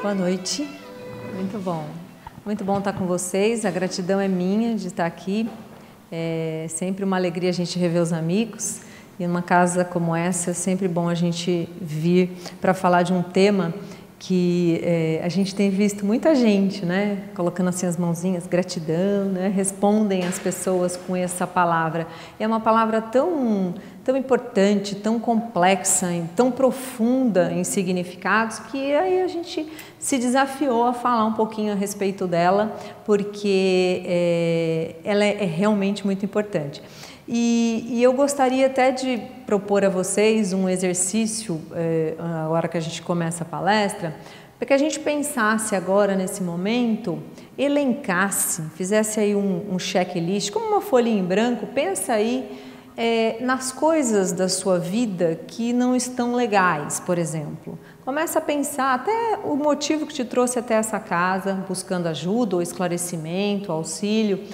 Boa noite, muito bom. Muito bom estar com vocês, a gratidão é minha de estar aqui. É sempre uma alegria a gente rever os amigos. E numa casa como essa é sempre bom a gente vir para falar de um tema que a gente tem visto muita gente, né, colocando assim as mãozinhas, gratidão, né, respondem as pessoas com essa palavra. É uma palavra tão importante, tão complexa, tão profunda em significados, que aí a gente se desafiou a falar um pouquinho a respeito dela, porque ela é realmente muito importante. E eu gostaria até de propor a vocês um exercício, a hora que a gente começa a palestra, para que a gente pensasse agora, nesse momento, elencasse, fizesse aí um checklist, como uma folhinha em branco, pensa aí nas coisas da sua vida que não estão legais, por exemplo. Começa a pensar até o motivo que te trouxe até essa casa, buscando ajuda ou esclarecimento, auxílio.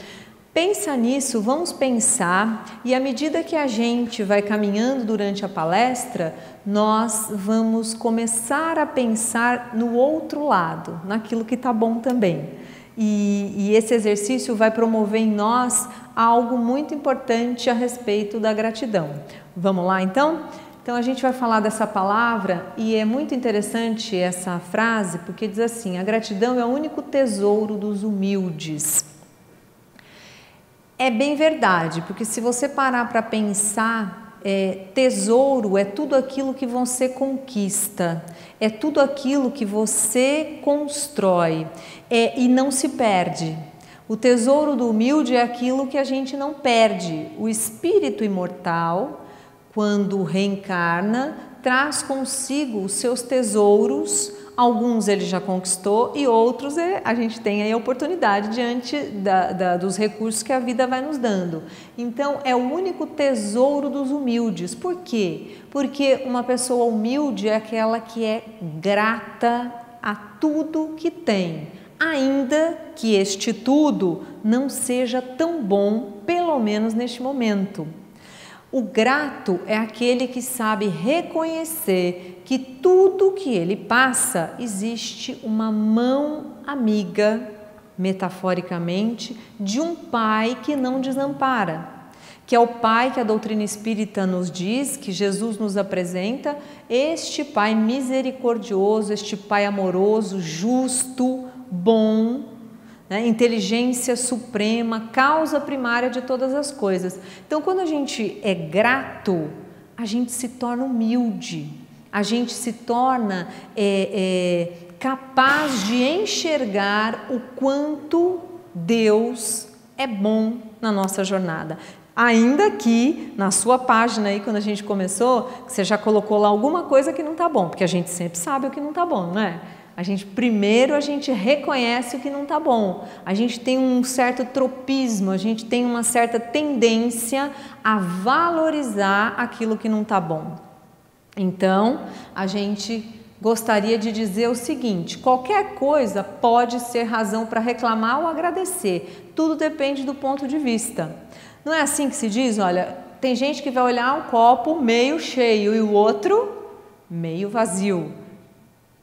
Pensa nisso, vamos pensar, e à medida que a gente vai caminhando durante a palestra, nós vamos começar a pensar no outro lado, naquilo que está bom também. E esse exercício vai promover em nós algo muito importante a respeito da gratidão. Vamos lá então? Então a gente vai falar dessa palavra e é muito interessante essa frase, porque diz assim: a gratidão é o único tesouro dos humildes. É bem verdade, porque se você parar para pensar, tesouro é tudo aquilo que você conquista, é tudo aquilo que você constrói e não se perde. O tesouro do humilde é aquilo que a gente não perde. O espírito imortal, quando reencarna, traz consigo os seus tesouros. Alguns ele já conquistou e outros a gente tem aí a oportunidade diante dos recursos que a vida vai nos dando. Então é o único tesouro dos humildes. Por quê? Porque uma pessoa humilde é aquela que é grata a tudo que tem, ainda que este tudo não seja tão bom, pelo menos neste momento. O grato é aquele que sabe reconhecer que tudo que ele passa existe uma mão amiga, metaforicamente, de um pai que não desampara, que é o pai que a doutrina espírita nos diz, que Jesus nos apresenta, este pai misericordioso, este pai amoroso, justo, bom, inteligência suprema, causa primária de todas as coisas. Então, quando a gente é grato, a gente se torna humilde, a gente se torna capaz de enxergar o quanto Deus é bom na nossa jornada. Ainda que na sua página aí, quando a gente começou, você já colocou lá alguma coisa que não está bom, porque a gente sempre sabe o que não está bom, não é? Primeiro a gente reconhece o que não está bom, a gente tem um certo tropismo, a gente tem uma certa tendência a valorizar aquilo que não está bom. Então, a gente gostaria de dizer o seguinte: qualquer coisa pode ser razão para reclamar ou agradecer, tudo depende do ponto de vista. Não é assim que se diz? Olha, tem gente que vai olhar um copo meio cheio e o outro meio vazio.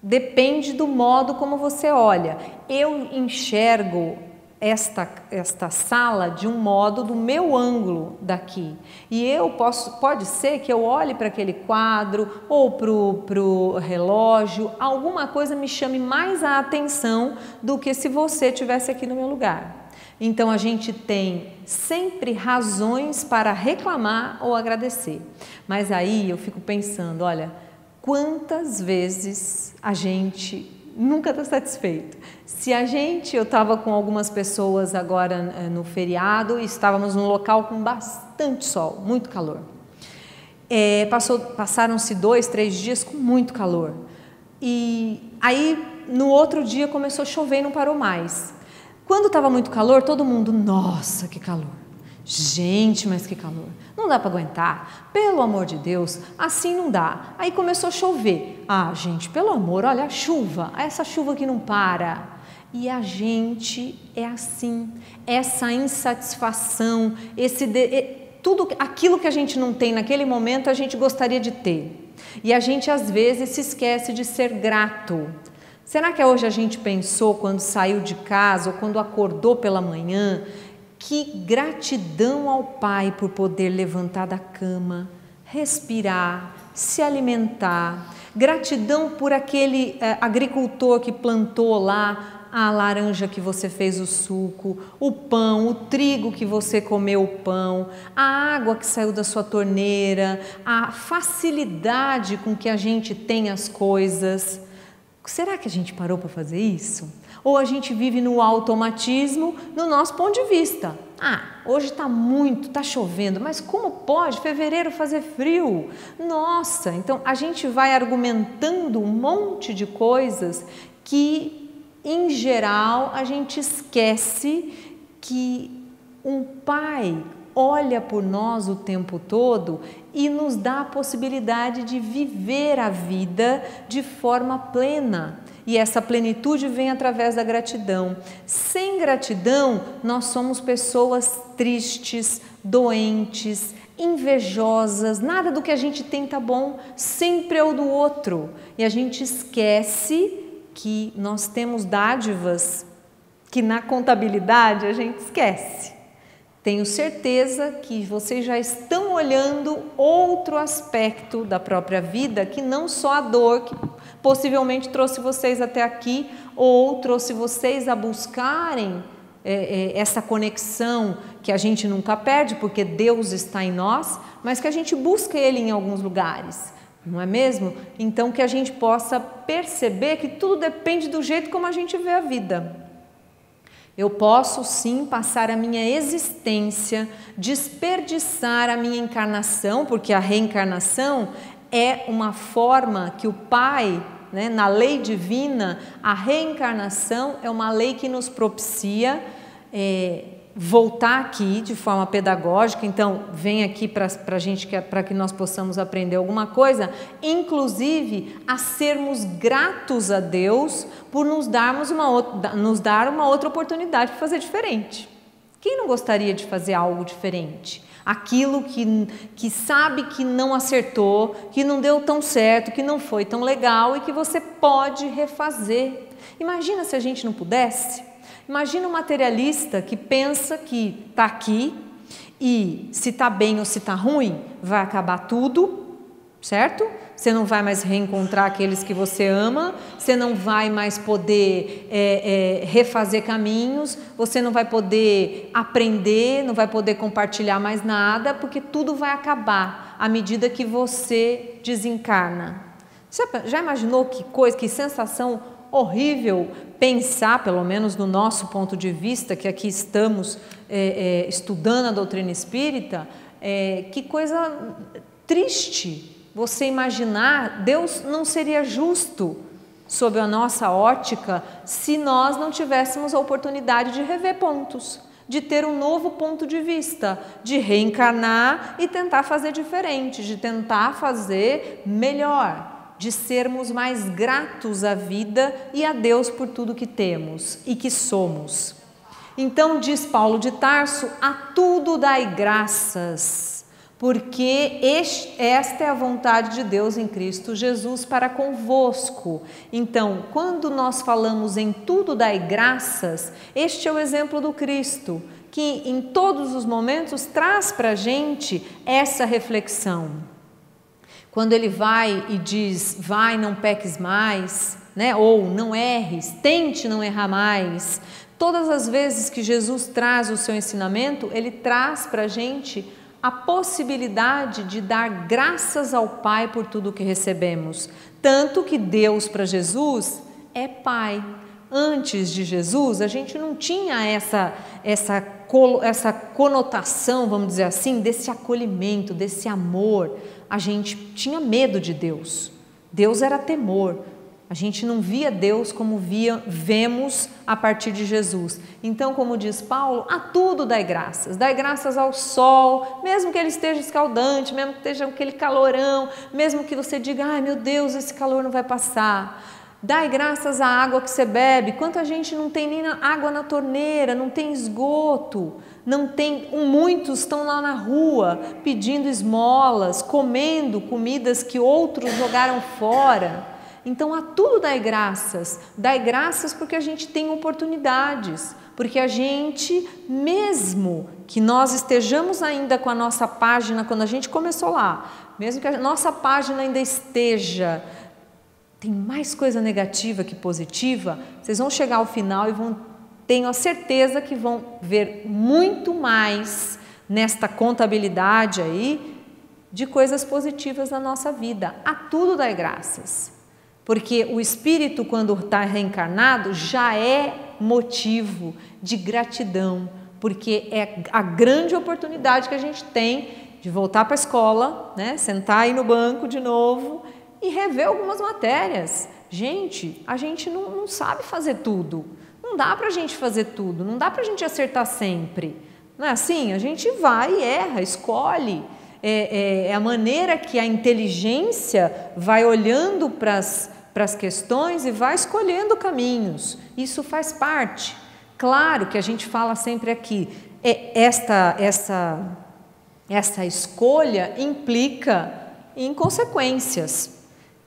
Depende do modo como você olha. Eu enxergo esta sala de um modo do meu ângulo daqui. E pode ser que eu olhe para aquele quadro ou para o relógio, alguma coisa me chame mais a atenção do que se você estivesse aqui no meu lugar. Então a gente tem sempre razões para reclamar ou agradecer. Mas aí eu fico pensando, olha, quantas vezes a gente nunca está satisfeito? Eu estava com algumas pessoas agora no feriado e estávamos num local com bastante sol, muito calor. Passaram-se 2, 3 dias com muito calor. E aí no outro dia começou a chover e não parou mais. Quando estava muito calor, todo mundo, nossa, que calor. Gente, mas que calor, não dá para aguentar, pelo amor de Deus, assim não dá. Aí começou a chover, gente, pelo amor, olha a chuva, essa chuva que não para. E a gente é assim, essa insatisfação, tudo aquilo que a gente não tem naquele momento, a gente gostaria de ter. E a gente às vezes se esquece de ser grato. Será que hoje a gente pensou quando saiu de casa ou quando acordou pela manhã, que gratidão ao Pai por poder levantar da cama, respirar, se alimentar, gratidão por aquele agricultor que plantou lá a laranja que você fez o suco, o pão, o trigo que você comeu o pão, a água que saiu da sua torneira, a facilidade com que a gente tem as coisas. Será que a gente parou para fazer isso? Ou a gente vive no automatismo, no nosso ponto de vista? Hoje está chovendo, mas como pode fevereiro fazer frio? Nossa, então a gente vai argumentando um monte de coisas que, em geral, a gente esquece que um pai olha por nós o tempo todo e nos dá a possibilidade de viver a vida de forma plena. E essa plenitude vem através da gratidão. Sem gratidão, nós somos pessoas tristes, doentes, invejosas, nada do que a gente tem tá bom, sempre é o do outro. E a gente esquece que nós temos dádivas que na contabilidade a gente esquece. Tenho certeza que vocês já estão olhando outro aspecto da própria vida, que não só a dor que possivelmente trouxe vocês até aqui, ou trouxe vocês a buscarem essa conexão que a gente nunca perde, porque Deus está em nós, mas que a gente busca Ele em alguns lugares, não é mesmo? Então que a gente possa perceber que tudo depende do jeito como a gente vê a vida. Eu posso sim passar a minha existência, desperdiçar a minha encarnação, porque a reencarnação é uma forma que o Pai, na lei divina, a reencarnação é uma lei que nos propicia voltar aqui de forma pedagógica. Então vem aqui para a gente, para que nós possamos aprender alguma coisa, inclusive a sermos gratos a Deus por nos dar uma outra oportunidade de fazer diferente. Quem não gostaria de fazer algo diferente? Aquilo que sabe que não acertou, que não deu tão certo, que não foi tão legal e que você pode refazer. Imagina se a gente não pudesse. Imagina um materialista que pensa que está aqui e se está bem ou se está ruim, vai acabar tudo, certo? Você não vai mais reencontrar aqueles que você ama, você não vai mais poder refazer caminhos, você não vai poder aprender, não vai poder compartilhar mais nada, porque tudo vai acabar à medida que você desencarna. Você já imaginou que coisa, que sensação horrível pensar, pelo menos no nosso ponto de vista, que aqui estamos estudando a doutrina espírita, que coisa triste você imaginar. Deus não seria justo sob a nossa ótica se nós não tivéssemos a oportunidade de rever pontos, de ter um novo ponto de vista, de reencarnar e tentar fazer diferente, de tentar fazer melhor, de sermos mais gratos à vida e a Deus por tudo que temos e que somos. Então diz Paulo de Tarso: a tudo dai graças, porque esta é a vontade de Deus em Cristo Jesus para convosco. Então, quando nós falamos em tudo dai graças, este é o exemplo do Cristo, que em todos os momentos traz para a gente essa reflexão. Quando ele vai e diz, vai, não peques mais, ou não erres, tente não errar mais. Todas as vezes que Jesus traz o seu ensinamento, ele traz para a gente a possibilidade de dar graças ao Pai por tudo que recebemos. Tanto que Deus para Jesus é Pai. Antes de Jesus, a gente não tinha essa conotação, vamos dizer assim, desse acolhimento, desse amor. A gente tinha medo de Deus. Deus era temor. A gente não via Deus como vemos a partir de Jesus. Então, como diz Paulo, a tudo dai graças. Dai graças ao sol, mesmo que ele esteja escaldante, mesmo que esteja aquele calorão, mesmo que você diga, ai meu Deus, esse calor não vai passar. Dai graças à água que você bebe. Quanta gente não tem nem água na torneira, não tem esgoto, não tem, muitos estão lá na rua pedindo esmolas, comendo comidas que outros jogaram fora. Então a tudo dai graças porque a gente tem oportunidades, porque a gente, mesmo que nós estejamos ainda com a nossa página, quando a gente começou lá, mesmo que a nossa página ainda esteja, tem mais coisa negativa que positiva, vocês vão chegar ao final e tenho a certeza que vão ver muito mais nesta contabilidade aí de coisas positivas na nossa vida. A tudo dai graças, porque o espírito, quando está reencarnado, já é motivo de gratidão, porque é a grande oportunidade que a gente tem de voltar para a escola, né? Sentar aí no banco de novo e rever algumas matérias. Gente, a gente não sabe fazer tudo, não dá para a gente fazer tudo, não dá para a gente acertar sempre, não é assim? A gente vai e erra, escolhe. É a maneira que a inteligência vai olhando para as questões e vai escolhendo caminhos. Isso faz parte. Claro que a gente fala sempre aqui, essa escolha implica em consequências.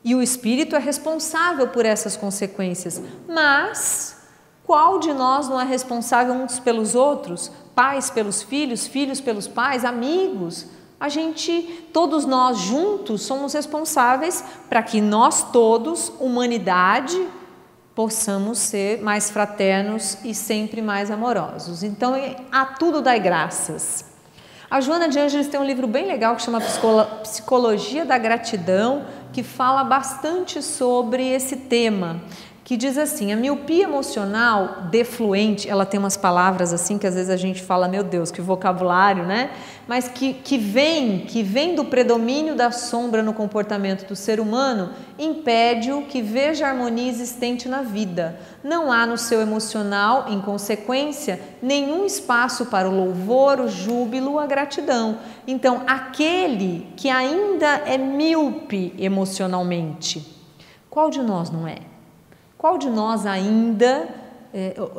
E o espírito é responsável por essas consequências. Mas qual de nós não é responsável uns pelos outros? Pais pelos filhos, filhos pelos pais, amigos. Todos nós juntos somos responsáveis para que nós todos, humanidade, possamos ser mais fraternos e sempre mais amorosos. Então, a tudo dai graças. A Joana de Ângeles tem um livro bem legal que chama Psicologia da Gratidão, que fala bastante sobre esse tema, que diz assim: a miopia emocional defluente, ela tem umas palavras assim que às vezes a gente fala, meu Deus, que vocabulário, né? Mas que vem do predomínio da sombra no comportamento do ser humano, impede-o que veja a harmonia existente na vida. Não há no seu emocional, em consequência, nenhum espaço para o louvor, o júbilo, a gratidão. Então, aquele que ainda é míope emocionalmente, qual de nós não é? Qual de nós ainda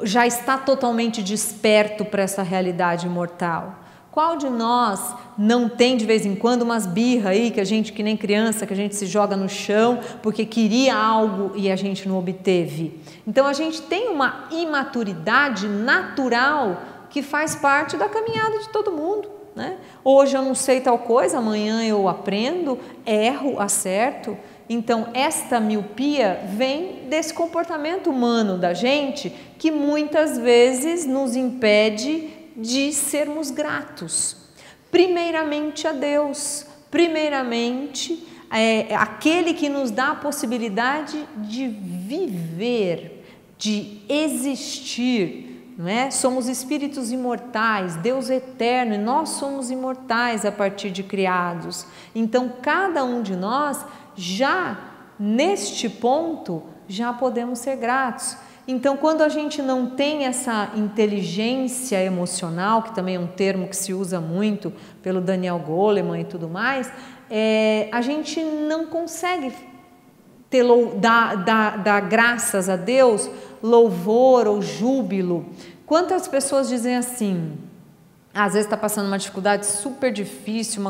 já está totalmente desperto para essa realidade imortal? Qual de nós não tem de vez em quando umas birras aí, que nem criança, que a gente se joga no chão porque queria algo e a gente não obteve? Então a gente tem uma imaturidade natural que faz parte da caminhada de todo mundo, né? Hoje eu não sei tal coisa, amanhã eu aprendo, erro, acerto. Então, esta miopia vem desse comportamento humano da gente que muitas vezes nos impede de sermos gratos. Primeiramente a Deus, primeiramente aquele que nos dá a possibilidade de viver, de existir, não é? Somos espíritos imortais, Deus eterno, e nós somos imortais a partir de criados. Então, cada um de nós já neste ponto já podemos ser gratos. Então, quando a gente não tem essa inteligência emocional, que também é um termo que se usa muito pelo Daniel Goleman e tudo mais, a gente não consegue dar graças a Deus, louvor ou júbilo. Quantas pessoas dizem assim, às vezes está passando uma dificuldade super difícil,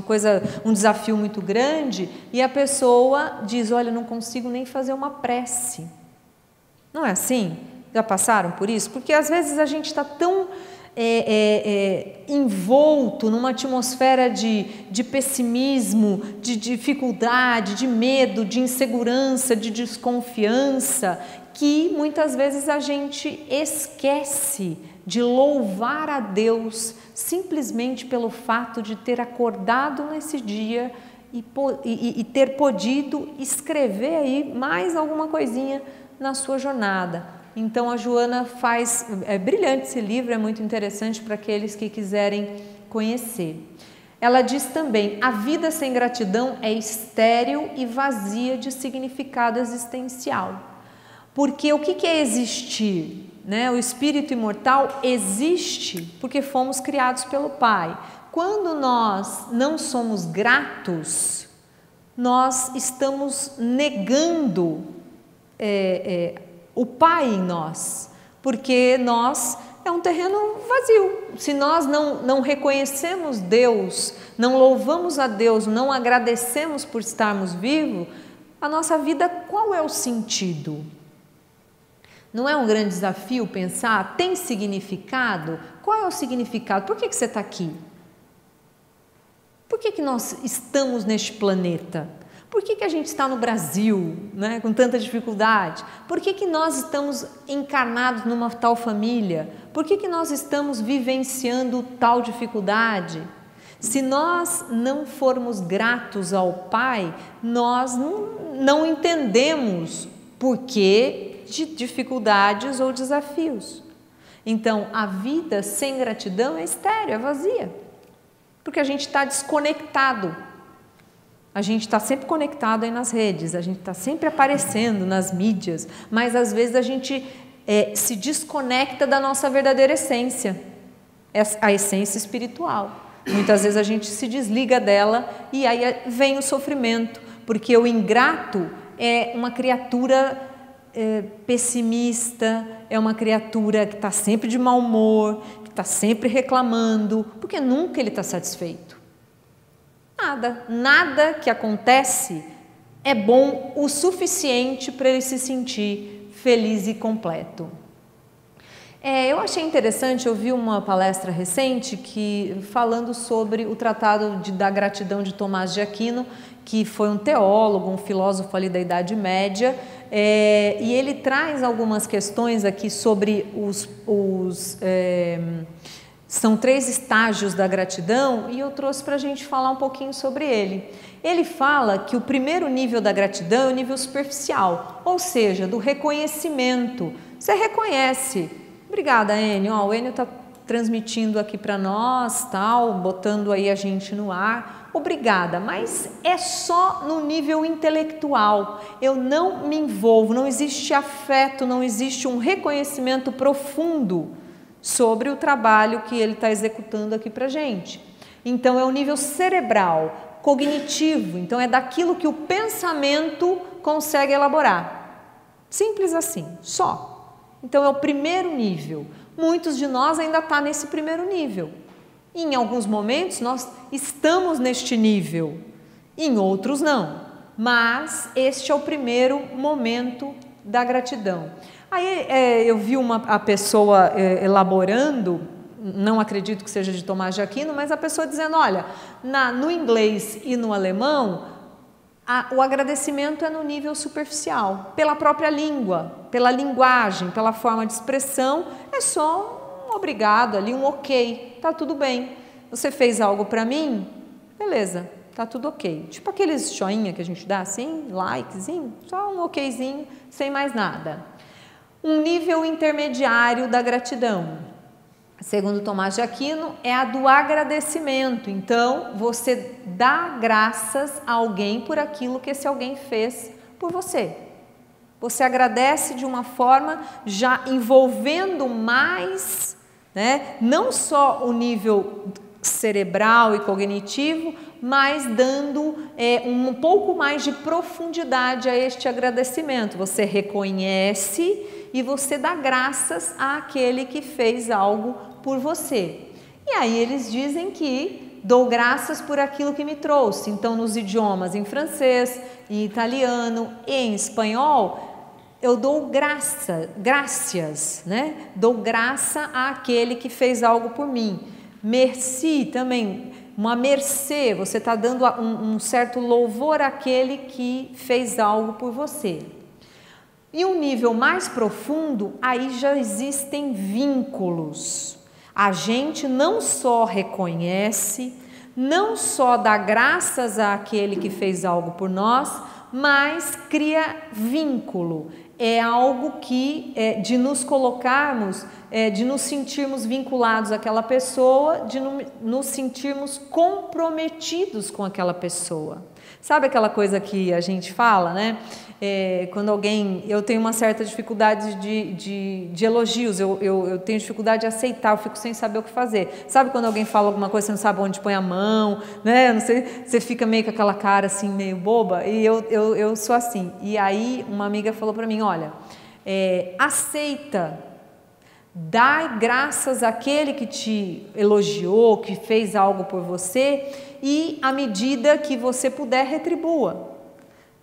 um desafio muito grande, e a pessoa diz, olha, não consigo nem fazer uma prece. Não é assim? Já passaram por isso? Porque às vezes a gente está tão envolto numa atmosfera de pessimismo, de dificuldade, de medo, de insegurança, de desconfiança, que muitas vezes a gente esquece de louvar a Deus simplesmente pelo fato de ter acordado nesse dia e ter podido escrever aí mais alguma coisinha na sua jornada. Então a Joana é brilhante esse livro, é muito interessante para aqueles que quiserem conhecer. Ela diz também, a vida sem gratidão é estéril e vazia de significado existencial. Porque o que é existir? Né? O espírito imortal existe porque fomos criados pelo Pai. Quando nós não somos gratos, nós estamos negando o Pai em nós, porque nós é um terreno vazio. Se nós não reconhecemos Deus, não louvamos a Deus, não agradecemos por estarmos vivos, a nossa vida, qual é o sentido? Não é um grande desafio pensar, tem significado? Qual é o significado? Por que você está aqui? Por que nós estamos neste planeta? Por que a gente está no Brasil, né, com tanta dificuldade? Por que nós estamos encarnados numa tal família? Por que nós estamos vivenciando tal dificuldade? Se nós não formos gratos ao Pai, nós não entendemos por que de dificuldades ou desafios. Então, a vida sem gratidão é estéril, é vazia, porque a gente está desconectado. A gente está sempre conectado aí nas redes, a gente está sempre aparecendo nas mídias, mas às vezes a gente se desconecta da nossa verdadeira essência, a essência espiritual. Muitas vezes a gente se desliga dela e aí vem o sofrimento, porque o ingrato é uma criatura pessimista, é uma criatura que está sempre de mau humor, que está sempre reclamando, porque nunca ele está satisfeito. Nada que acontece é bom o suficiente para ele se sentir feliz e completo. Eu achei interessante, eu vi uma palestra recente falando sobre o Tratado da Gratidão de Tomás de Aquino, que foi um teólogo, um filósofo ali da Idade Média, e ele traz algumas questões aqui sobre são 3 estágios da gratidão, e eu trouxe para a gente falar um pouquinho sobre ele. Ele fala que o primeiro nível da gratidão é o nível superficial, ou seja, do reconhecimento. Você reconhece. Obrigada, Enio. O Enio está transmitindo aqui para nós, botando aí a gente no ar. Obrigada, mas é só no nível intelectual. Eu não me envolvo, não existe afeto, não existe um reconhecimento profundo sobre o trabalho que ele está executando aqui para a gente. Então, é o nível cerebral, cognitivo. Então, é daquilo que o pensamento consegue elaborar. Simples assim, só. Então, é o primeiro nível. Muitos de nós ainda estão nesse primeiro nível. E, em alguns momentos, nós estamos neste nível. Em outros, não. Mas, este é o primeiro momento da gratidão. Aí eu vi a pessoa elaborando, não acredito que seja de Tomás de Aquino, mas a pessoa dizendo, olha, no inglês e no alemão, o agradecimento é no nível superficial, pela própria língua, pela linguagem, pela forma de expressão, é só um obrigado ali, um ok, tá tudo bem. Você fez algo para mim? Beleza, tá tudo ok. Tipo aqueles joinha que a gente dá assim, likezinho, só um okzinho, sem mais nada. Um nível intermediário da gratidão, segundo Tomás de Aquino, é a do agradecimento. Então, você dá graças a alguém por aquilo que esse alguém fez por você. Você agradece de uma forma já envolvendo mais, né, não só o nível cerebral e cognitivo, mas dando um pouco mais de profundidade a este agradecimento. Você reconhece e você dá graças àquele que fez algo por você. E aí eles dizem que dou graças por aquilo que me trouxe. Então, nos idiomas em francês, em italiano e em espanhol, eu dou graças, né? Dou graça àquele que fez algo por mim. Merci também, uma mercê, você está dando um certo louvor àquele que fez algo por você. E um nível mais profundo, aí já existem vínculos. A gente não só reconhece, não só dá graças àquele que fez algo por nós, mas cria vínculo. É algo que, de nos colocarmos, de nos sentirmos vinculados àquela pessoa, de nos sentirmos comprometidos com aquela pessoa. Sabe aquela coisa que a gente fala, né? Quando eu tenho uma certa dificuldade de elogios, eu tenho dificuldade de aceitar, eu fico sem saber o que fazer. Sabe quando alguém fala alguma coisa, você não sabe onde põe a mão, né? Não sei, você fica meio com aquela cara assim, meio boba, e eu sou assim. E aí uma amiga falou para mim, olha, aceita, dá graças àquele que te elogiou, que fez algo por você, e à medida que você puder, retribua.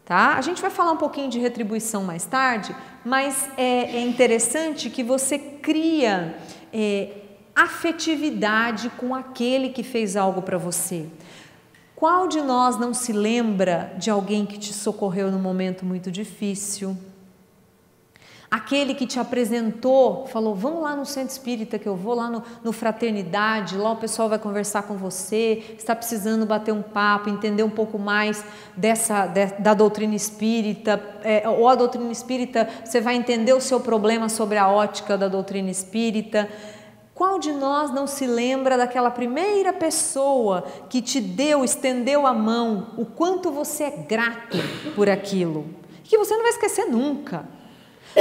tá? A gente vai falar um pouquinho de retribuição mais tarde, mas é interessante que você cria afetividade com aquele que fez algo para você. Qual de nós não se lembra de alguém que te socorreu num momento muito difícil? Aquele que te apresentou, falou, vamos lá no centro espírita que eu vou, lá no Fraternidade, lá o pessoal vai conversar com você, está precisando bater um papo, entender um pouco mais da doutrina espírita, ou a doutrina espírita, você vai entender o seu problema sobre a ótica da doutrina espírita. Qual de nós não se lembra daquela primeira pessoa que te estendeu a mão, o quanto você é grato por aquilo, que você não vai esquecer nunca?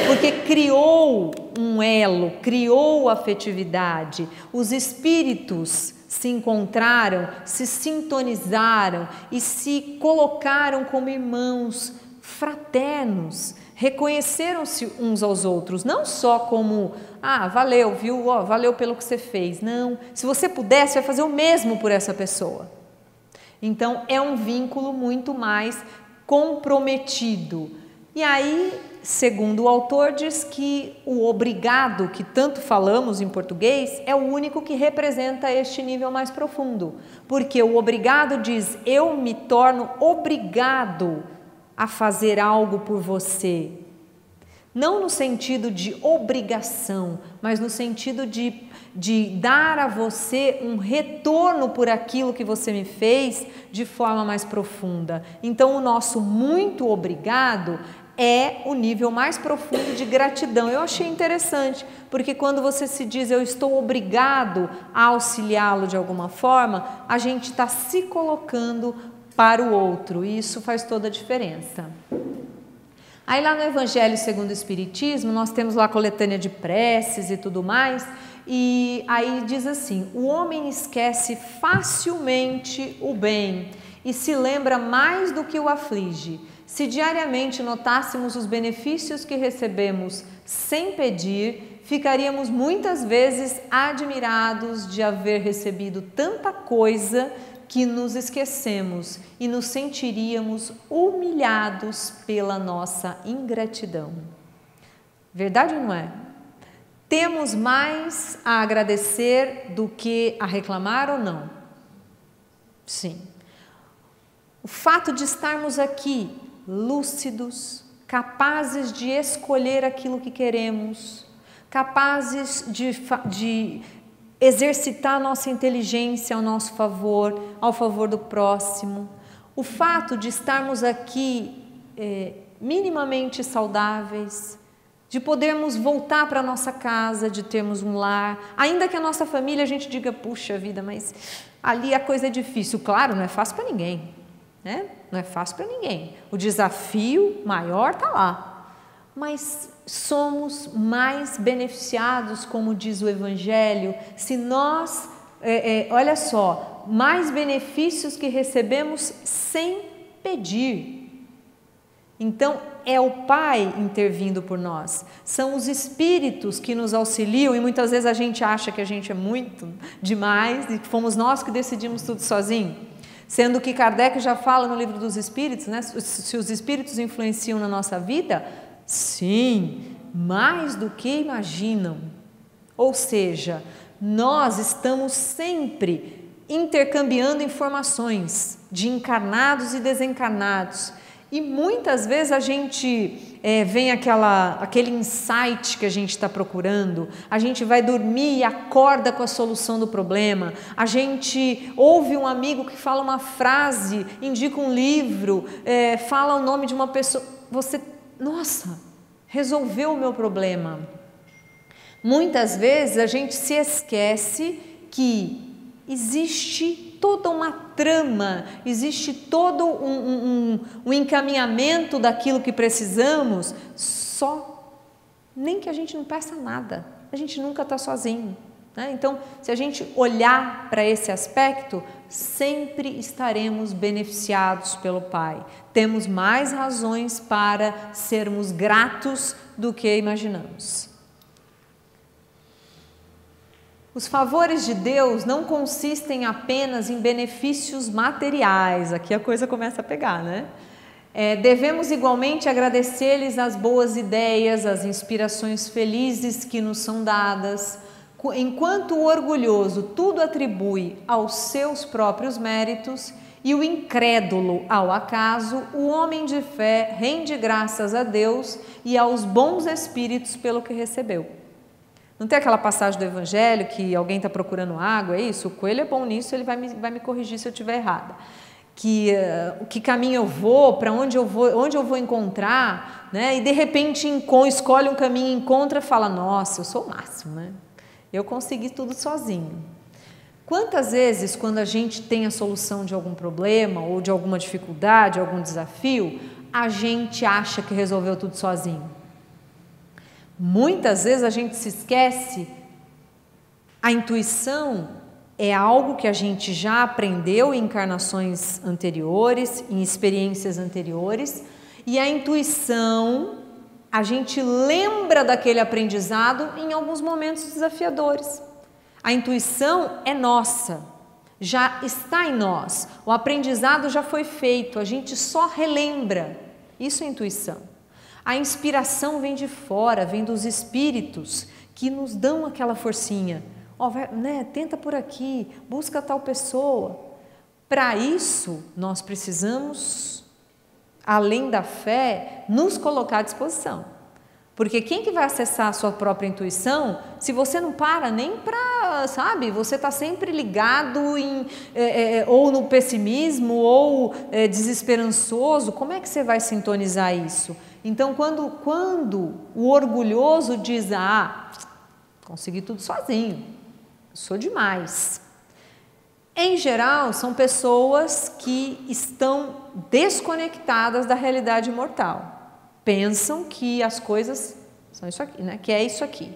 Porque criou um elo, criou afetividade, os espíritos se encontraram, se sintonizaram e se colocaram como irmãos fraternos, reconheceram-se uns aos outros, não só como, valeu, viu, valeu pelo que você fez, não, se você pudesse, vai fazer o mesmo por essa pessoa. Então, é um vínculo muito mais comprometido. E aí, segundo o autor, diz que o obrigado, que tanto falamos em português, é o único que representa este nível mais profundo. Porque o obrigado diz, eu me torno obrigado a fazer algo por você. Não no sentido de obrigação, mas no sentido de dar a você um retorno por aquilo que você me fez de forma mais profunda. Então, o nosso muito obrigado é o nível mais profundo de gratidão. Eu achei interessante, porque quando você se diz eu estou obrigado a auxiliá-lo de alguma forma, a gente está se colocando para o outro, e isso faz toda a diferença. Aí lá no Evangelho segundo o Espiritismo, nós temos lá a coletânea de preces e tudo mais, e aí diz assim, o homem esquece facilmente o bem e se lembra mais do que o aflige. Se diariamente notássemos os benefícios que recebemos sem pedir, ficaríamos muitas vezes admirados de haver recebido tanta coisa que nos esquecemos e nos sentiríamos humilhados pela nossa ingratidão. Verdade ou não é? Temos mais a agradecer do que a reclamar ou não? Sim. O fato de estarmos aqui lúcidos, capazes de escolher aquilo que queremos, capazes de exercitar nossa inteligência ao nosso favor, ao favor do próximo. O fato de estarmos aqui minimamente saudáveis, de podermos voltar para a nossa casa, de termos um lar, ainda que a nossa família a gente diga, puxa vida, mas ali a coisa é difícil. Claro, não é fácil para ninguém, né? Não é fácil para ninguém. O desafio maior está lá. Mas somos mais beneficiados, como diz o Evangelho, se nós, olha só, mais benefícios que recebemos sem pedir. Então, é o Pai intervindo por nós. São os espíritos que nos auxiliam, e muitas vezes a gente acha que a gente é muito demais e que fomos nós que decidimos tudo sozinho. Sendo que Kardec já fala no Livro dos Espíritos, né? Se os espíritos influenciam na nossa vida, sim, mais do que imaginam. Ou seja, nós estamos sempre intercambiando informações de encarnados e desencarnados. E muitas vezes a gente vem aquele insight que a gente está procurando, a gente vai dormir e acorda com a solução do problema, a gente ouve um amigo que fala uma frase, indica um livro, fala o nome de uma pessoa, você, nossa, resolveu o meu problema. Muitas vezes a gente se esquece que existe toda uma trama, existe todo um encaminhamento daquilo que precisamos, nem que a gente não peça nada, a gente nunca está sozinho, né? Então, se a gente olhar para esse aspecto, sempre estaremos beneficiados pelo Pai. Temos mais razões para sermos gratos do que imaginamos. Os favores de Deus não consistem apenas em benefícios materiais, aqui a coisa começa a pegar, né? Devemos igualmente agradecer-lhes as boas ideias, as inspirações felizes que nos são dadas. Enquanto o orgulhoso tudo atribui aos seus próprios méritos e o incrédulo ao acaso, o homem de fé rende graças a Deus e aos bons espíritos pelo que recebeu. Não tem aquela passagem do Evangelho que alguém está procurando água, é isso? O coelho é bom nisso, ele vai me corrigir se eu estiver errada. Que caminho eu vou, para onde eu vou encontrar, né? E de repente escolhe um caminho, encontra e fala, nossa, eu sou o máximo, né? Eu consegui tudo sozinho. Quantas vezes, quando a gente tem a solução de algum problema ou de alguma dificuldade, algum desafio, a gente acha que resolveu tudo sozinho? Muitas vezes a gente se esquece. A intuição é algo que a gente já aprendeu em encarnações anteriores, em experiências anteriores, e a intuição, a gente lembra daquele aprendizado em alguns momentos desafiadores. A intuição é nossa, já está em nós, o aprendizado já foi feito, a gente só relembra, isso é intuição. A inspiração vem de fora, vem dos espíritos que nos dão aquela forcinha, tenta por aqui, busca tal pessoa. Para isso, nós precisamos, além da fé, nos colocar à disposição. Porque quem que vai acessar a sua própria intuição se você não para nem para, você está sempre ligado ou no pessimismo ou desesperançoso, como é que você vai sintonizar isso? Então, quando o orgulhoso diz, consegui tudo sozinho, sou demais. Em geral, são pessoas que estão desconectadas da realidade mortal. Pensam que as coisas são isso aqui, né? Que é isso aqui.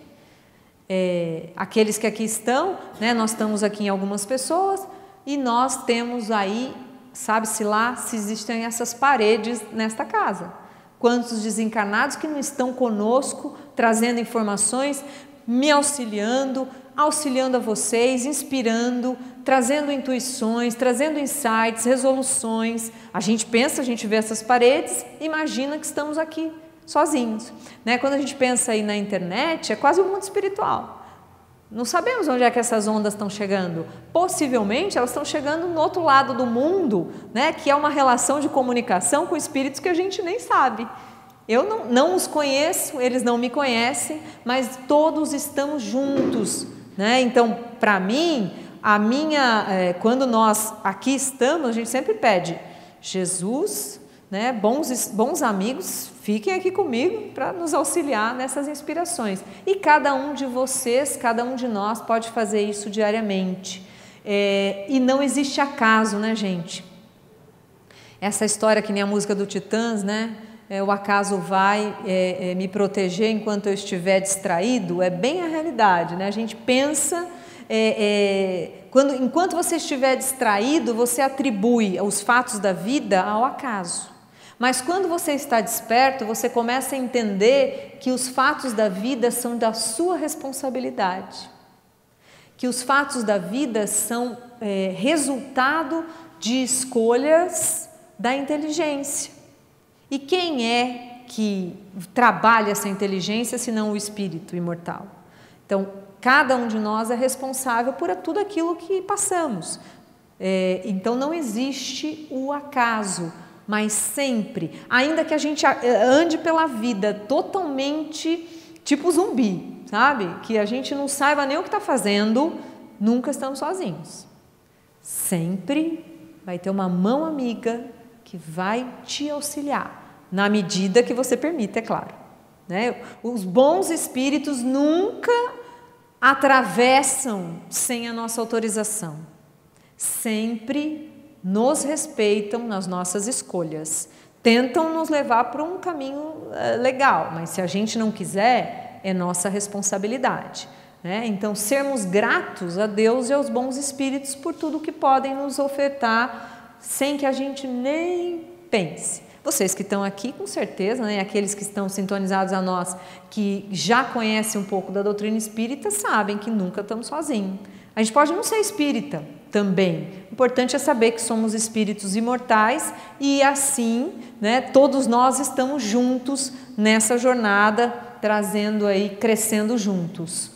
Aqueles que aqui estão, né? Nós estamos aqui em algumas pessoas e nós temos aí, sabe-se lá se existem essas paredes nesta casa. Quantos desencarnados que não estão conosco, trazendo informações, me auxiliando a vocês, inspirando, trazendo intuições, trazendo insights, resoluções. A gente pensa, a gente vê essas paredes, imagina que estamos aqui sozinhos, né? Quando a gente pensa aí na internet, é quase o mundo espiritual. Não sabemos onde é que essas ondas estão chegando. Possivelmente elas estão chegando no outro lado do mundo, né? Que é uma relação de comunicação com espíritos que a gente nem sabe. Eu não os conheço, eles não me conhecem, mas todos estamos juntos, né? Então, para mim, quando nós aqui estamos, a gente sempre pede, Jesus, né? Bons amigos, fiquem aqui comigo para nos auxiliar nessas inspirações. E cada um de vocês, cada um de nós pode fazer isso diariamente. E não existe acaso, né, gente? Essa história que nem a música do Titãs, né? O acaso vai me proteger enquanto eu estiver distraído, é bem a realidade, né? A gente pensa, enquanto você estiver distraído, você atribui os fatos da vida ao acaso. Mas quando você está desperto, você começa a entender que os fatos da vida são da sua responsabilidade, que os fatos da vida são resultado de escolhas da inteligência. E quem é que trabalha essa inteligência, senão o espírito imortal? Então, cada um de nós é responsável por tudo aquilo que passamos. Então, não existe o acaso, mas sempre, ainda que a gente ande pela vida totalmente tipo zumbi, sabe? Que a gente não saiba nem o que está fazendo, nunca estamos sozinhos. Sempre vai ter uma mão amiga que vai te auxiliar, na medida que você permita, é claro, né? Os bons espíritos nunca atravessam sem a nossa autorização, sempre nos respeitam nas nossas escolhas, tentam nos levar para um caminho legal, mas se a gente não quiser, é nossa responsabilidade, né? Então, sermos gratos a Deus e aos bons espíritos por tudo que podem nos ofertar, sem que a gente nem pense. Vocês que estão aqui, com certeza, né? Aqueles que estão sintonizados a nós, que já conhecem um pouco da doutrina espírita, sabem que nunca estamos sozinhos. A gente pode não ser espírita, também. O importante é saber que somos espíritos imortais e assim, né, todos nós estamos juntos nessa jornada, trazendo aí, crescendo juntos.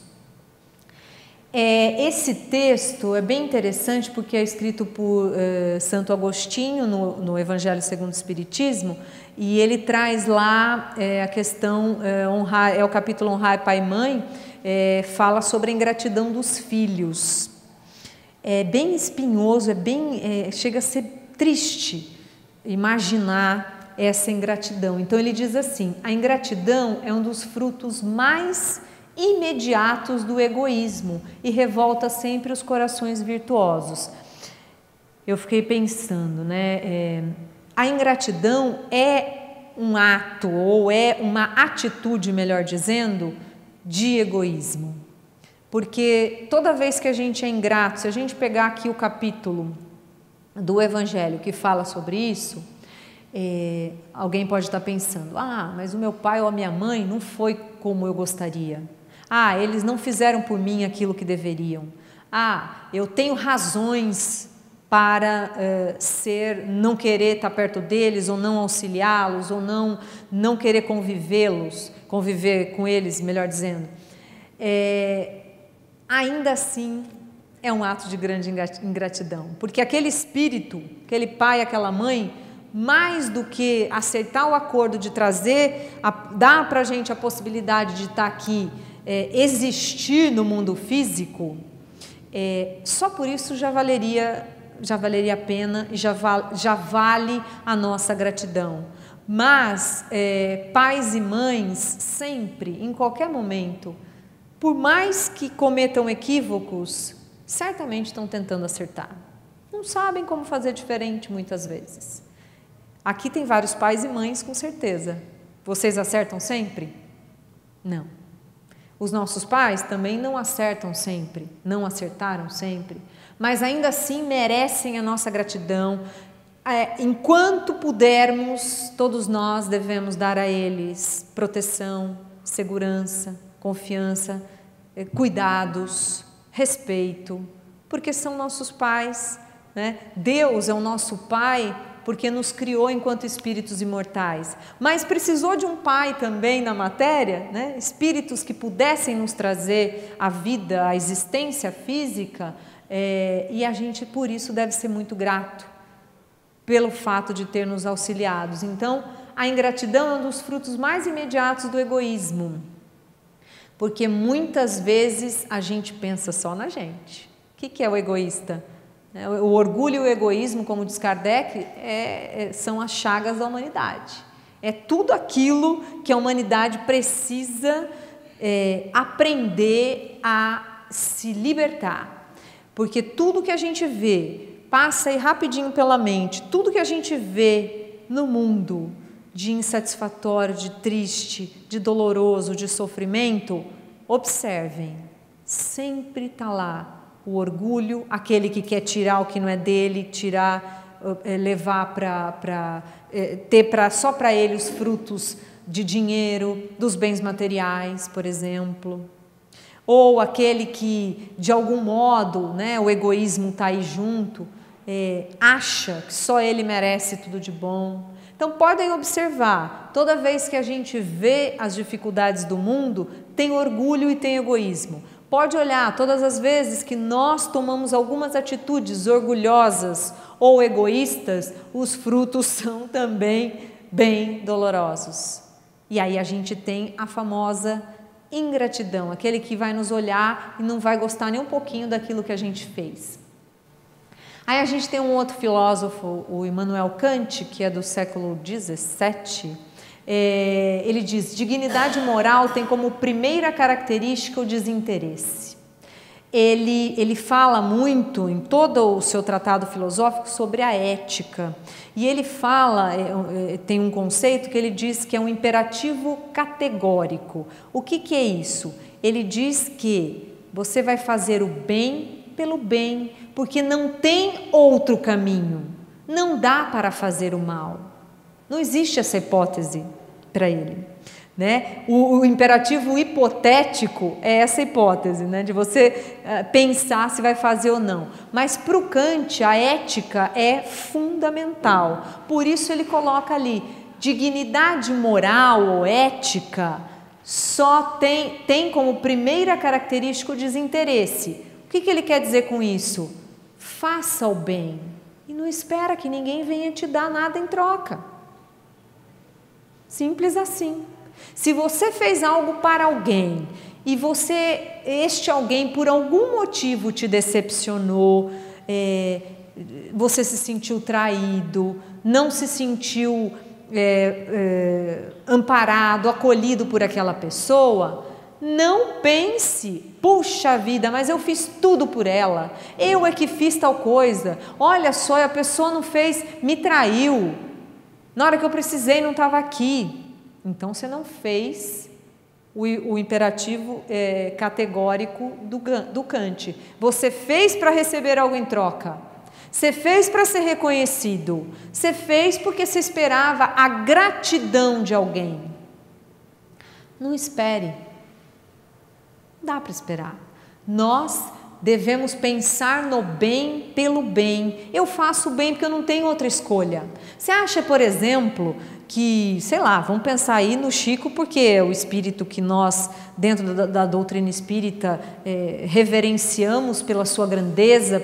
Esse texto é bem interessante porque é escrito por Santo Agostinho no Evangelho segundo o Espiritismo, e ele traz lá a questão, é o capítulo Honrar Pai e Mãe, fala sobre a ingratidão dos filhos. É bem espinhoso, chega a ser triste imaginar essa ingratidão. Então ele diz assim: a ingratidão é um dos frutos mais imediatos do egoísmo e revolta sempre os corações virtuosos. Eu fiquei pensando, né? A ingratidão é um ato, ou é uma atitude, melhor dizendo, de egoísmo. Porque toda vez que a gente é ingrato, se a gente pegar aqui o capítulo do Evangelho que fala sobre isso, alguém pode estar pensando: mas o meu pai ou a minha mãe não foi como eu gostaria. Eles não fizeram por mim aquilo que deveriam. Eu tenho razões para não querer estar perto deles, ou não auxiliá-los, ou não querer conviver com eles, melhor dizendo. Ainda assim, é um ato de grande ingratidão, porque aquele espírito, aquele pai, aquela mãe, mais do que aceitar o acordo de dar para a gente a possibilidade de estar aqui, existir no mundo físico, só por isso já valeria a pena e já vale a nossa gratidão. Mas pais e mães sempre, em qualquer momento, por mais que cometam equívocos, certamente estão tentando acertar. Não sabem como fazer diferente muitas vezes. Aqui tem vários pais e mães, com certeza. Vocês acertam sempre? Não. Os nossos pais também não acertam sempre, não acertaram sempre, mas ainda assim merecem a nossa gratidão. Enquanto pudermos, todos nós devemos dar a eles proteção, segurança, confiança, cuidados, respeito, porque são nossos pais, né? Deus é o nosso Pai porque nos criou enquanto espíritos imortais, mas precisou de um pai também na matéria, né? Espíritos que pudessem nos trazer a vida, a existência física, e a gente por isso deve ser muito grato pelo fato de ter nos auxiliados. Então, a ingratidão é um dos frutos mais imediatos do egoísmo, porque muitas vezes a gente pensa só na gente. O que é o egoísta? O orgulho e o egoísmo, como diz Kardec, são as chagas da humanidade. É tudo aquilo que a humanidade precisa aprender a se libertar. Porque tudo que a gente vê, passa aí rapidinho pela mente, tudo que a gente vê no mundo de insatisfatório, de triste, de doloroso, de sofrimento, observem, sempre está lá o orgulho, aquele que quer tirar o que não é dele, levar ter só para ele os frutos de dinheiro, dos bens materiais, por exemplo. Ou aquele que, de algum modo, né, o egoísmo está aí junto, acha que só ele merece tudo de bom. Então, podem observar, toda vez que a gente vê as dificuldades do mundo, tem orgulho e tem egoísmo. Pode olhar, todas as vezes que nós tomamos algumas atitudes orgulhosas ou egoístas, os frutos são também bem dolorosos. E aí a gente tem a famosa ingratidão, aquele que vai nos olhar e não vai gostar nem um pouquinho daquilo que a gente fez. Aí a gente tem um outro filósofo, o Immanuel Kant, que é do século XVII, ele diz: dignidade moral tem como primeira característica o desinteresse. Ele fala muito em todo o seu tratado filosófico sobre a ética, e ele fala, tem um conceito que ele diz que é um imperativo categórico. O que é isso? Ele diz que você vai fazer o bem pelo bem, porque não tem outro caminho, não dá para fazer o mal. Não existe essa hipótese para ele. né? O imperativo hipotético é essa hipótese, né? De você pensar se vai fazer ou não. Mas para o Kant, a ética é fundamental. Por isso ele coloca ali, dignidade moral ou ética só tem como primeira característica o desinteresse. O que ele quer dizer com isso? Faça o bem e não espera que ninguém venha te dar nada em troca. Simples assim. Se você fez algo para alguém e este alguém por algum motivo te decepcionou, você se sentiu traído, não se sentiu amparado, acolhido por aquela pessoa, não pense, puxa vida, mas eu fiz tudo por ela, eu é que fiz tal coisa, olha só, a pessoa não fez, me traiu, na hora que eu precisei não estava aqui. Então você não fez o imperativo categórico do Kant. Você fez para receber algo em troca. Você fez para ser reconhecido. Você fez porque você esperava a gratidão de alguém. Não espere. Não dá para esperar. Nós devemos pensar no bem pelo bem. Eu faço o bem porque eu não tenho outra escolha. Você acha, por exemplo, que, sei lá, vamos pensar aí no Chico, porque é o espírito que nós, dentro da doutrina espírita, reverenciamos pela sua grandeza,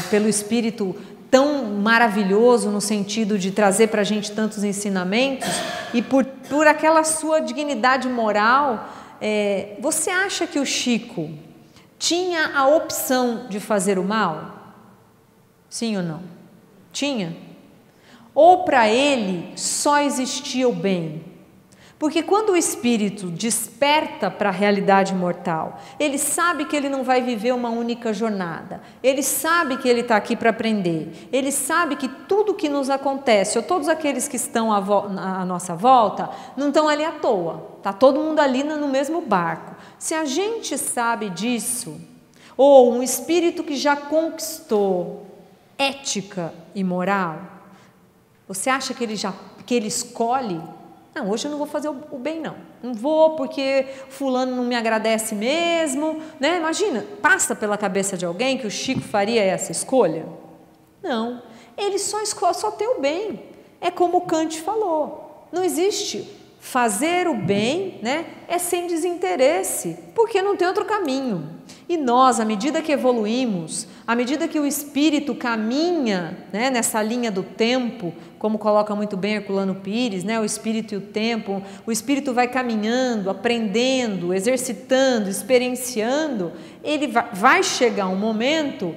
pelo espírito tão maravilhoso no sentido de trazer para a gente tantos ensinamentos, e por aquela sua dignidade moral. Você acha que o Chico tinha a opção de fazer o mal? Sim ou não? Tinha? Ou para ele só existia o bem? Porque quando o espírito desperta para a realidade mortal, ele sabe que ele não vai viver uma única jornada, ele sabe que ele está aqui para aprender, ele sabe que tudo que nos acontece, ou todos aqueles que estão à nossa volta, não estão ali à toa, está todo mundo ali no mesmo barco. Se a gente sabe disso, ou um espírito que já conquistou ética e moral, você acha que ele escolhe? Não, hoje eu não vou fazer o bem não, não vou porque fulano não me agradece mesmo, né? Imagina, passa pela cabeça de alguém que o Chico faria essa escolha? Não, ele só tem o bem, é como o Kant falou, não existe fazer o bem, né? É sem desinteresse, porque não tem outro caminho. E nós, à medida que evoluímos, à medida que o espírito caminha, né, nessa linha do tempo, como coloca muito bem Herculano Pires, né, o espírito e o tempo, o espírito vai caminhando, aprendendo, exercitando, experienciando, ele vai chegar um momento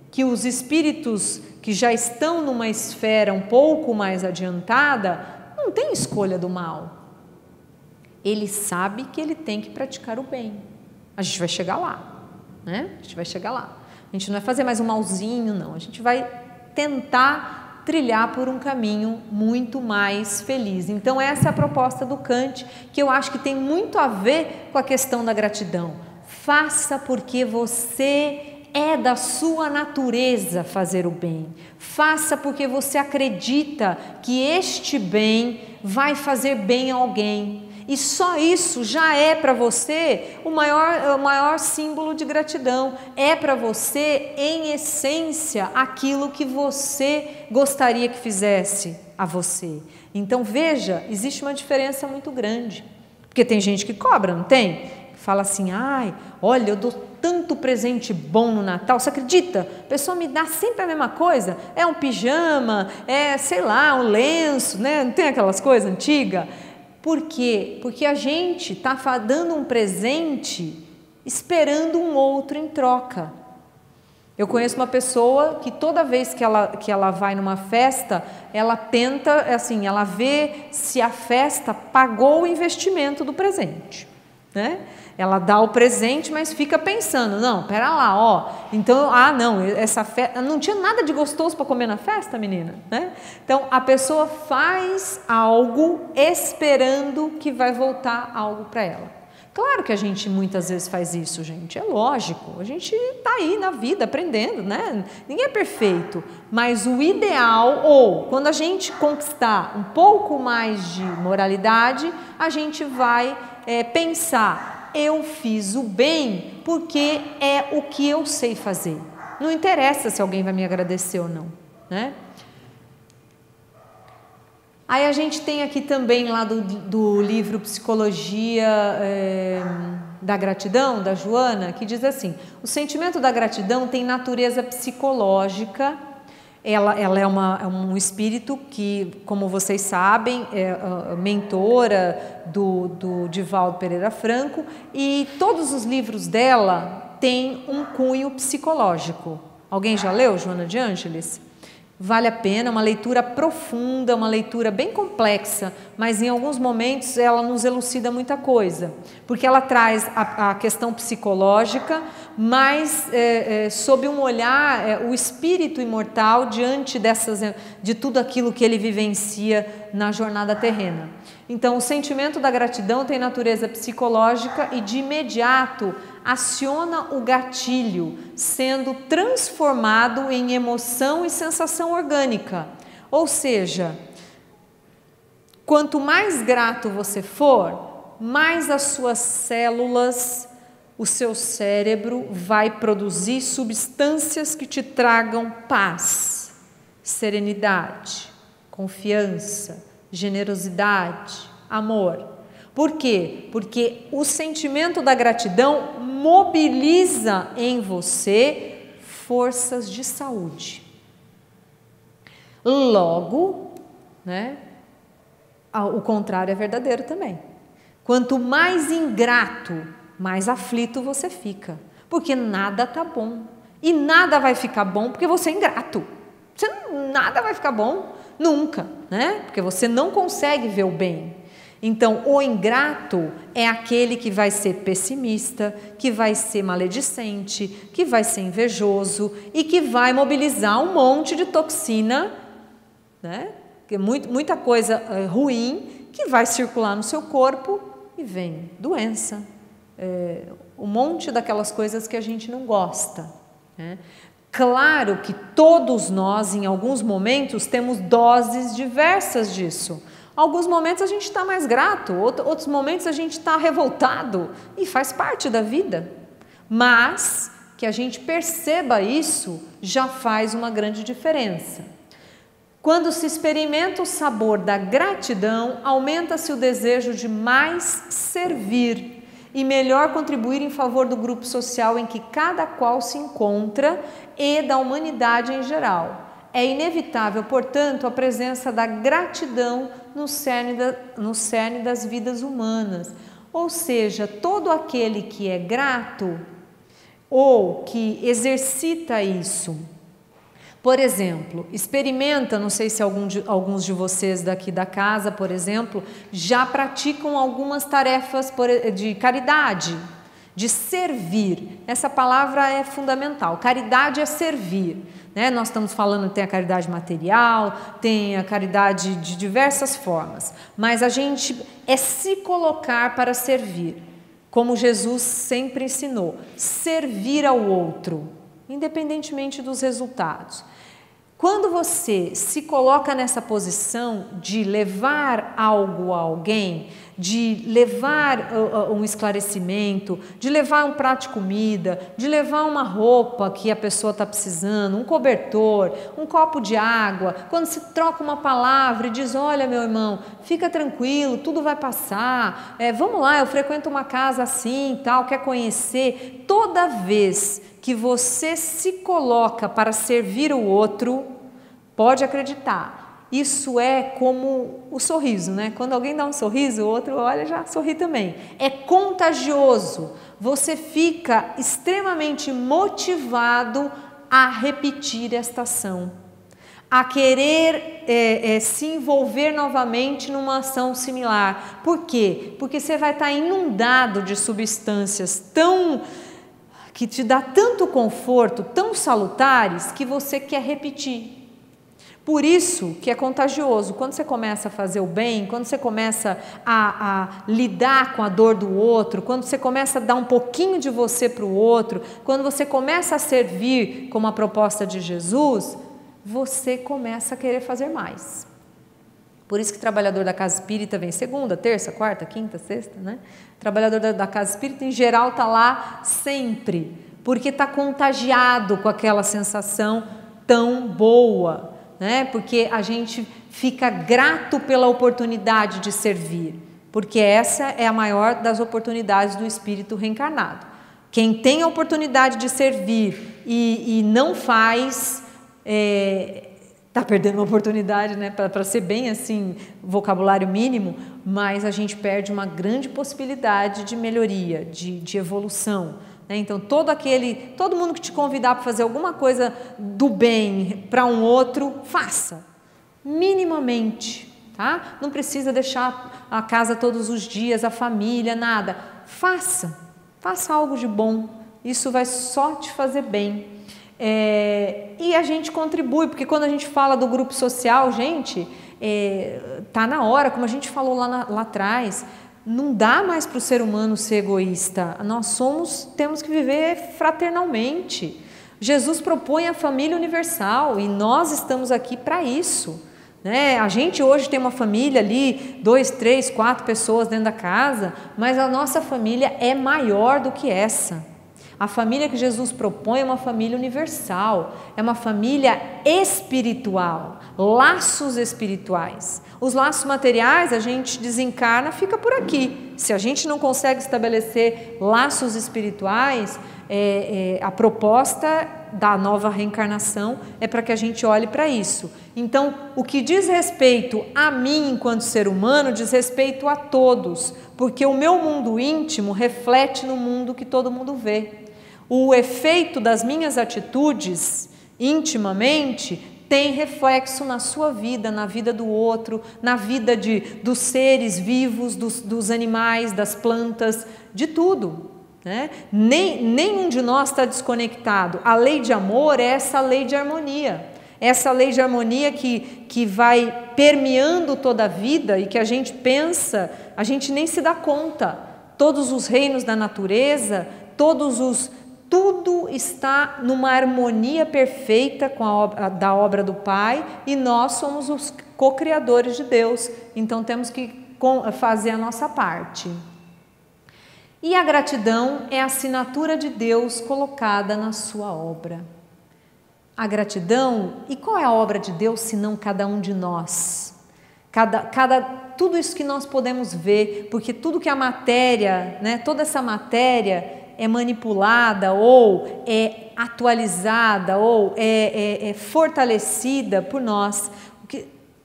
que os espíritos que já estão numa esfera um pouco mais adiantada, não tem escolha do mal. Ele sabe que ele tem que praticar o bem. A gente vai chegar lá. Né? A gente vai chegar lá. A gente não vai fazer mais um malzinho, não. A gente vai tentar trilhar por um caminho muito mais feliz. Então essa é a proposta do Kant, que eu acho que tem muito a ver com a questão da gratidão. Faça porque você é da sua natureza fazer o bem. Faça porque você acredita que este bem vai fazer bem a alguém. E só isso já é para você o maior símbolo de gratidão. É para você, em essência, aquilo que você gostaria que fizesse a você. Então, veja, existe uma diferença muito grande. Porque tem gente que cobra, não tem? Fala assim, ai, olha, eu dou tanto presente bom no Natal. Você acredita? A pessoa me dá sempre a mesma coisa. É um pijama, sei lá, um lenço, né? Não tem aquelas coisas antigas? Por quê? Porque a gente está dando um presente esperando um outro em troca. Eu conheço uma pessoa que toda vez que ela vai numa festa, ela tenta, assim, ela vê se a festa pagou o investimento do presente, né? Ela dá o presente, mas fica pensando, não, pera lá, ó, então, não, essa festa, não tinha nada de gostoso para comer na festa, menina, né? Então, a pessoa faz algo esperando que vai voltar algo para ela. Claro que a gente muitas vezes faz isso, gente, é lógico, a gente está aí na vida aprendendo, né? Ninguém é perfeito, mas o ideal, ou quando a gente conquistar um pouco mais de moralidade, a gente vai pensar, eu fiz o bem porque é o que eu sei fazer, não interessa se alguém vai me agradecer ou não, né? Aí a gente tem aqui também lá do livro Psicologia da Gratidão, da Joana, que diz assim, o sentimento da gratidão tem natureza psicológica, ela é um espírito que, como vocês sabem, é mentora do Divaldo Pereira Franco, e todos os livros dela têm um cunho psicológico. Alguém já leu, Joana de Ângeles? Vale a pena, uma leitura profunda, uma leitura bem complexa, mas em alguns momentos ela nos elucida muita coisa, porque ela traz a questão psicológica, mas sob um olhar, o espírito imortal diante de tudo aquilo que ele vivencia na jornada terrena. Então, o sentimento da gratidão tem natureza psicológica e de imediato aciona o gatilho, sendo transformado em emoção e sensação orgânica. Ou seja, quanto mais grato você for, mais as suas células, o seu cérebro vai produzir substâncias que te tragam paz, serenidade, confiança, generosidade, amor. Por quê? Porque o sentimento da gratidão mobiliza em você forças de saúde. Logo, né, o contrário é verdadeiro também. Quanto mais ingrato, mais aflito você fica, porque nada tá bom. E nada vai ficar bom porque você é ingrato. Nada vai ficar bom nunca, né? Porque você não consegue ver o bem. Então, o ingrato é aquele que vai ser pessimista, que vai ser maledicente, que vai ser invejoso e que vai mobilizar um monte de toxina, né? Muita coisa ruim que vai circular no seu corpo e vem doença, um monte daquelas coisas que a gente não gosta, né? Claro que todos nós, em alguns momentos, temos doses diversas disso. Alguns momentos a gente está mais grato, outros momentos a gente está revoltado, e faz parte da vida. Mas que a gente perceba isso já faz uma grande diferença. Quando se experimenta o sabor da gratidão, aumenta-se o desejo de mais servir e melhor contribuir em favor do grupo social em que cada qual se encontra e da humanidade em geral. É inevitável, portanto, a presença da gratidão no cerne das vidas humanas. Ou seja, todo aquele que é grato ou que exercita isso. Por exemplo, experimenta, não sei se alguns de vocês daqui da casa, por exemplo, já praticam algumas tarefas de caridade, de servir. Essa palavra é fundamental. Caridade é servir, né? Nós estamos falando, tem a caridade material, tem a caridade de diversas formas, mas a gente é se colocar para servir, como Jesus sempre ensinou, servir ao outro, independentemente dos resultados. Quando você se coloca nessa posição de levar algo a alguém, de levar um esclarecimento, de levar um prato de comida, de levar uma roupa que a pessoa está precisando, um cobertor, um copo de água, quando se troca uma palavra e diz, olha meu irmão, fica tranquilo, tudo vai passar, vamos lá, eu frequento uma casa assim, tal, quer conhecer, toda vez que você se coloca para servir o outro, pode acreditar, isso é como o sorriso, né? Quando alguém dá um sorriso, o outro olha já sorri também. É contagioso, você fica extremamente motivado a repetir esta ação, a querer se envolver novamente numa ação similar. Por quê? Porque você vai estar inundado de substâncias que te dá tanto conforto, tão salutares, que você quer repetir. Por isso que é contagioso. Quando você começa a fazer o bem, quando você começa a lidar com a dor do outro, quando você começa a dar um pouquinho de você para o outro, quando você começa a servir como a proposta de Jesus, você começa a querer fazer mais. Por isso que o trabalhador da casa espírita vem segunda, terça, quarta, quinta, sexta, né? O trabalhador da casa espírita, em geral, está lá sempre, porque está contagiado com aquela sensação tão boa, né? Porque a gente fica grato pela oportunidade de servir, porque essa é a maior das oportunidades do espírito reencarnado. Quem tem a oportunidade de servir e não faz, está perdendo uma oportunidade, né? Para ser bem assim, vocabulário mínimo, mas a gente perde uma grande possibilidade de melhoria, de evolução. Então, todo mundo que te convidar para fazer alguma coisa do bem para um outro, faça, minimamente, tá? Não precisa deixar a casa todos os dias, a família, nada. Faça algo de bom, isso vai só te fazer bem. E a gente contribui, porque quando a gente fala do grupo social, gente, tá na hora, como a gente falou lá atrás, não dá mais para o ser humano ser egoísta. Temos que viver fraternalmente. Jesus propõe a família universal e nós estamos aqui para isso, né? A gente hoje tem uma família ali, 2, 3, 4 pessoas dentro da casa, mas a nossa família é maior do que essa. A família que Jesus propõe é uma família universal, é uma família espiritual, laços espirituais. Os laços materiais a gente desencarna, fica por aqui. Se a gente não consegue estabelecer laços espirituais, a proposta da nova reencarnação é para que a gente olhe para isso. Então, o que diz respeito a mim enquanto ser humano, diz respeito a todos, porque o meu mundo íntimo reflete no mundo que todo mundo vê. O efeito das minhas atitudes, intimamente, tem reflexo na sua vida, na vida do outro, na vida dos seres vivos, dos animais, das plantas, de tudo, né? Nenhum de nós está desconectado. A lei de amor é essa lei de harmonia. Essa lei de harmonia que vai permeando toda a vida e que a gente pensa, a gente nem se dá conta. Todos os reinos da natureza, tudo está numa harmonia perfeita com da obra do Pai e nós somos os co-criadores de Deus, então temos que fazer a nossa parte. E a gratidão é a assinatura de Deus colocada na sua obra. A gratidão, e qual é a obra de Deus senão cada um de nós? Tudo isso que nós podemos ver, porque tudo que a matéria, né, toda essa matéria é manipulada ou é atualizada ou é fortalecida por nós.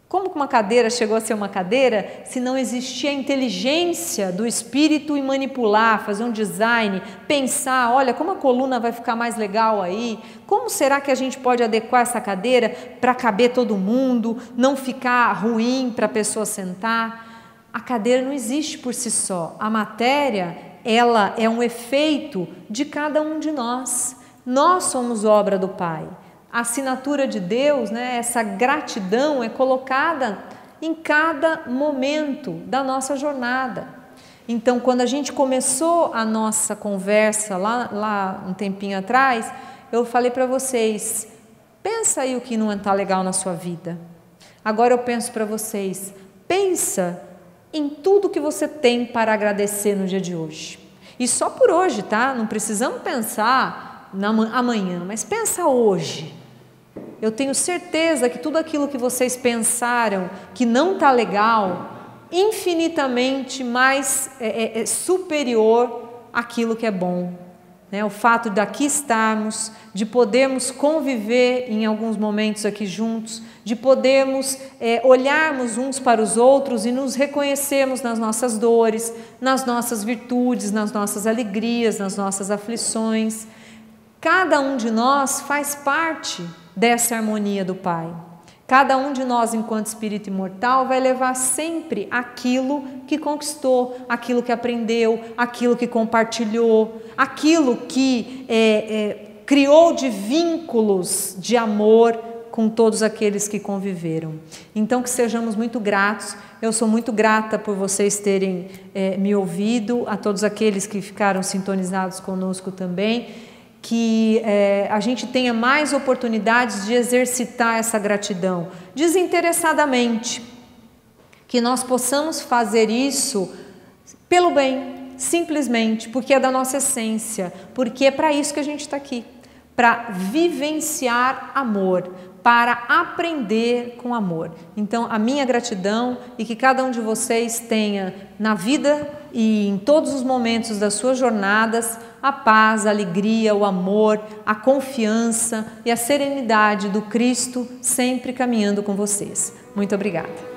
Como que uma cadeira chegou a ser uma cadeira se não existia a inteligência do espírito em manipular, fazer um design, pensar, olha, como a coluna vai ficar mais legal aí, como será que a gente pode adequar essa cadeira para caber todo mundo, não ficar ruim para a pessoa sentar? A cadeira não existe por si só, a matéria, ela é um efeito de cada um de nós. Nós somos obra do Pai. A assinatura de Deus, né, essa gratidão é colocada em cada momento da nossa jornada. Então, quando a gente começou a nossa conversa lá um tempinho atrás, eu falei para vocês, pensa aí o que não está legal na sua vida. Agora eu penso para vocês, pensa em tudo que você tem para agradecer no dia de hoje. E só por hoje, tá? Não precisamos pensar amanhã, mas pensa hoje. Eu tenho certeza que tudo aquilo que vocês pensaram que não está legal, infinitamente mais superior àquilo que é bom. O fato de aqui estarmos, de podermos conviver em alguns momentos aqui juntos, de podermos olharmos uns para os outros e nos reconhecermos nas nossas dores, nas nossas virtudes, nas nossas alegrias, nas nossas aflições. Cada um de nós faz parte dessa harmonia do Pai. Cada um de nós, enquanto espírito imortal, vai levar sempre aquilo que conquistou, aquilo que aprendeu, aquilo que compartilhou, aquilo que criou de vínculos de amor com todos aqueles que conviveram. Então, que sejamos muito gratos. Eu sou muito grata por vocês terem me ouvido, a todos aqueles que ficaram sintonizados conosco também, que a gente tenha mais oportunidades de exercitar essa gratidão desinteressadamente, que nós possamos fazer isso pelo bem, simplesmente, porque é da nossa essência, porque é para isso que a gente está aqui, para vivenciar amor, para aprender com amor. Então, a minha gratidão e que cada um de vocês tenha na vida e em todos os momentos das suas jornadas a paz, a alegria, o amor, a confiança e a serenidade do Cristo sempre caminhando com vocês. Muito obrigada.